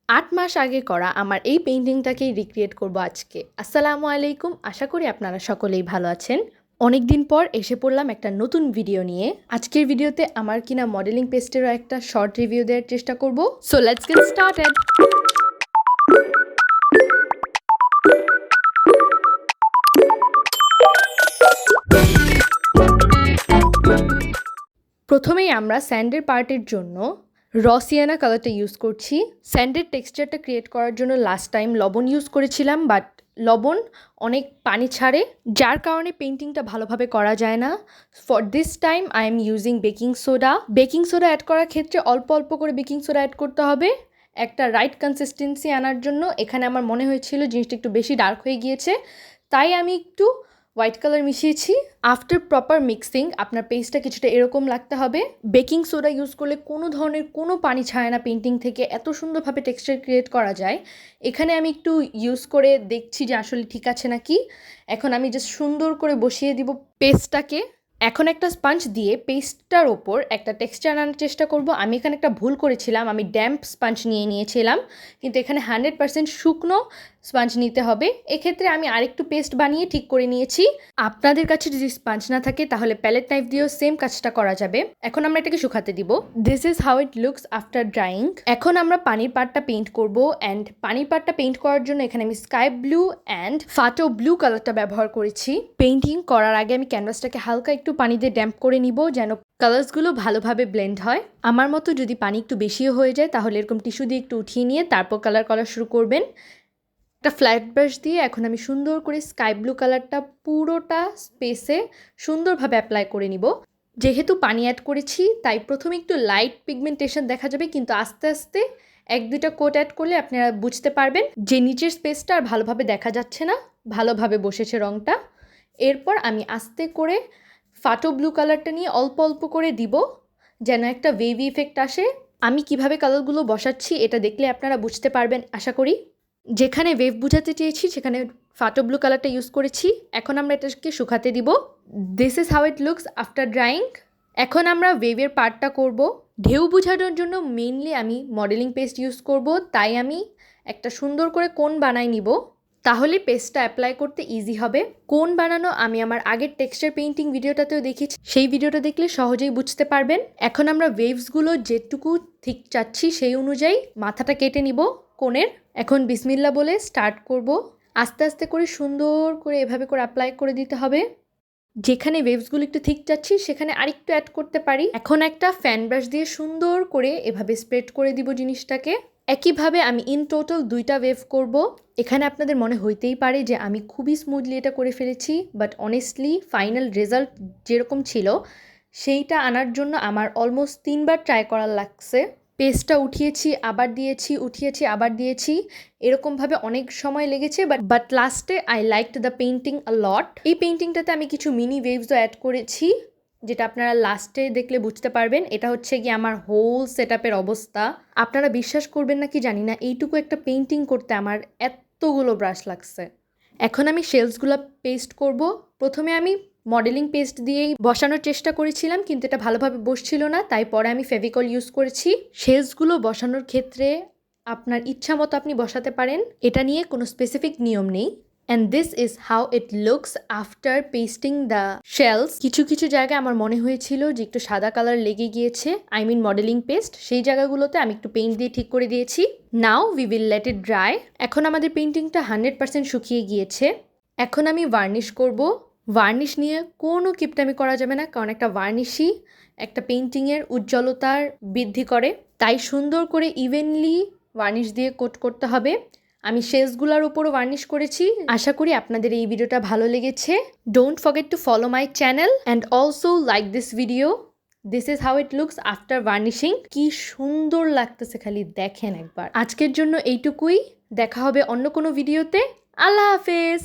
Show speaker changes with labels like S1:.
S1: 8 মাস আগে করা আমার এই পেইন্টিংটাকেই রিক্রিয়েট করব আজকে। আসসালামু আলাইকুম। আশা করি আপনারা সকলেই ভালো আছেন। অনেক দিন পর এসে পড়লাম একটা নতুন ভিডিও নিয়ে। আজকের ভিডিওতে আমার কিনা মডেলিং পেস্টেরও একটা শর্ট রিভিউ দেওয়ার চেষ্টা করব। So let's get started. প্রথমেই আমরা স্যান্ডের পার্টের জন্য র সিয়ানা কালারটা ইউজ করছি। স্যান্ডের টেক্সচারটা ক্রিয়েট করার জন্য লাস্ট টাইম লবণ ইউজ করেছিলাম, বাট লবণ অনেক পানি ছাড়ে, যার কারণে পেইন্টিংটা ভালোভাবে করা যায় না। For this time I am using baking soda. Baking soda add করার ক্ষেত্রে অল্প অল্প করে বেকিং সোডা অ্যাড করতে হবে একটা রাইট কনসিস্টেন্সি আনার জন্য। এখানে আমার মনে হয়েছিল জিনিসটা একটু বেশি ডার্ক হয়ে গিয়েছে, তাই আমি একটু হোয়াইট কালার মিশিয়েছি। আফটার প্রপার মিক্সিং আপনার পেস্টটা কিছুটা এরকম লাগতে হবে। বেকিং সোডা ইউজ করলে কোনো ধরনের কোনো পানি ছাড়ে না, পেইন্টিং থেকে এত সুন্দরভাবে টেক্সচার ক্রিয়েট করা যায়। এখানে আমি একটু ইউজ করে দেখছি যে আসলে ঠিক আছে নাকি। এখন আমি জাস্ট সুন্দর করে বসিয়ে দিব পেস্টটাকে। এখন একটা স্পঞ্জ দিয়ে পেস্টটার ওপর একটা টেক্সচার আনার চেষ্টা করব। আমি এখানে একটা ভুল করেছিলাম, আমি ড্যাম্প স্পঞ্জ নিয়ে নিয়েছিলাম, কিন্তু এখানে 100% শুকনো স্পঞ্জ নিতে হবে। এক্ষেত্রে আমি আরেকটু পেস্ট বানিয়ে ঠিক করে নিয়েছি। আপনাদের কাছে যদি স্পঞ্জ না থাকে তাহলে প্যালেট নাইফ দিয়েও সেম কাজটা করা যাবে। এখন আমরা এটাকে শুকাতে দিব। This is how it looks after drawing. এখন আমরা পানির পাড়টা পেইন্ট করব, অ্যান্ড পানির পাড়টা পেইন্ট করার জন্য এখানে আমি স্কাই ব্লু অ্যান্ড ফাটো ব্লু কালারটা ব্যবহার করেছি। পেইন্টিং করার আগে আমি ক্যানভাসটাকে হালকা একটু পানি দিয়ে ড্যাম্প করে নিব, যেন কালার্সগুলো ভালোভাবে ব্লেন্ড হয়। আমার মতো যদি পানি একটু বেশিও হয়ে যায় তাহলে এরকম টিস্যু দিয়ে একটু উঠিয়ে নিয়ে তারপর কালার করা শুরু করবেন। একটা ফ্ল্যাট ব্রাশ দিয়ে এখন আমি সুন্দর করে স্কাই ব্লু কালারটা পুরোটা স্পেসে সুন্দরভাবে অ্যাপ্লাই করে নিব। যেহেতু পানি অ্যাড করেছি তাই প্রথমে একটু লাইট পিগমেন্টেশন দেখা যাবে, কিন্তু আস্তে আস্তে 1-2টা কোট অ্যাড করলে আপনারা বুঝতে পারবেন যে নিচের স্পেসটা আর ভালোভাবে দেখা যাচ্ছে না, ভালোভাবে বসেছে রঙটা। এরপর আমি আস্তে করে ফাটো ব্লু কালারটা নিয়ে অল্প অল্প করে দিব, যেন একটা ওয়েভি ইফেক্ট আসে। আমি কিভাবে কালারগুলো বসাচ্ছি এটা দেখলে আপনারা বুঝতে পারবেন আশা করি। যেখানে ওয়েভ বুঝাতে চেয়েছি সেখানে ফাটো ব্লু কালারটা ইউজ করেছি। এখন আমরা এটাকে শুকাতে দিব। This is how it looks after drawing. এখন আমরা ওয়েভের পার্টটা করব। ঢেউ বোঝানোর জন্য মেইনলি আমি মডেলিং পেস্ট ইউজ করব, তাই আমি একটা সুন্দর করে কোন বানাই নিব, তাহলে পেস্টটা অ্যাপ্লাই করতে ইজি হবে। কোন বানানো আমি আমার আগের টেক্সচার পেইন্টিং ভিডিওটাতেও দেখেছি, সেই ভিডিওটা দেখলে সহজেই বুঝতে পারবেন। এখন আমরা ওয়েভসগুলো যেটুকু ঠিক চাচ্ছি সেই অনুযায়ী মাথাটা কেটে নিব কোণের। এখন বিসমিল্লাহ বলে স্টার্ট করব। আস্তে আস্তে করে সুন্দর করে এভাবে করে অ্যাপ্লাই করে দিতে হবে। যেখানে ওয়েভসগুলো একটু ঠিক চাচ্ছি সেখানে আরেকটু অ্যাড করতে পারি। এখন একটা ফ্যান ব্রাশ দিয়ে সুন্দর করে এভাবে স্প্রেড করে দিব জিনিসটাকে। একইভাবে আমি ইন টোটাল 2টা ওয়েভ করব। এখানে আপনাদের মনে হইতেই পারে যে আমি খুবই স্মুথলি এটা করে ফেলেছি, বাট অনেস্টলি ফাইনাল রেজাল্ট যেরকম ছিল সেইটা আনার জন্য আমার অলমোস্ট 3বার ট্রাই করার লাগছে। পেস্টটা উঠিয়েছি আবার দিয়েছি, উঠিয়েছি আবার দিয়েছি, এরকমভাবে অনেক সময় লেগেছে, বাট লাস্টে আই লাইকড দ্য পেইন্টিং আ লট। এই পেইন্টিংটাতে আমি কিছু মিনি ওয়েভসও অ্যাড করেছি, যেটা আপনারা লাস্টে দেখলে বুঝতে পারবেন। এটা হচ্ছে কি আমার হোল সেটআপের অবস্থা। আপনারা বিশ্বাস করবেন না কি জানি না, এইটুকু একটা পেইন্টিং করতে আমার এতগুলো ব্রাশ লাগছে। এখন আমি শেলসগুলো পেস্ট করব। প্রথমে আমি মডেলিং পেস্ট দিয়েই বসানোর চেষ্টা করেছিলাম, কিন্তু এটা ভালোভাবে বসছিল না, তাই পরে আমি ফেভিকল ইউজ করেছি। শেলসগুলো বসানোর ক্ষেত্রে আপনার ইচ্ছা মতো আপনি বসাতে পারেন, এটা নিয়ে কোনো স্পেসিফিক নিয়ম নেই। And this is how it looks after pasting the shells. কিছু কিছু জায়গায় আমার মনে হয়েছিল যে একটু সাদা কালার লেগে গিয়েছে, আই মিন মডেলিং পেস্ট, সেই জায়গাগুলোতে আমি একটু পেইন্ট দিয়ে ঠিক করে দিয়েছি। Now we will let it dry. এখন আমাদের পেইন্টিংটা 100% শুকিয়ে গিয়েছে। এখন আমি ভার্নিশ করব। ভার্নিশ নিয়ে কোনো কিপটামি করা যাবে না, কারণ একটা ভার্নিশই একটা পেইন্টিংয়ের উজ্জ্বলতার বৃদ্ধি করে, তাই সুন্দর করে ইভেনলি ভার্নিশ দিয়ে কোট করতে হবে। আমি শেলসগুলোর উপরও ভার্নিশ করেছি। আশা করি আপনাদের এই ভিডিওটা ভালো লেগেছে। Don't forget to follow my channel and also like this video. This is how it looks after varnishing. কি সুন্দর লাগতেছে খালি দেখেন একবার। আজকের জন্য এইটুকুই, দেখা হবে অন্য কোনো ভিডিওতে। আল্লাহ হাফেজ।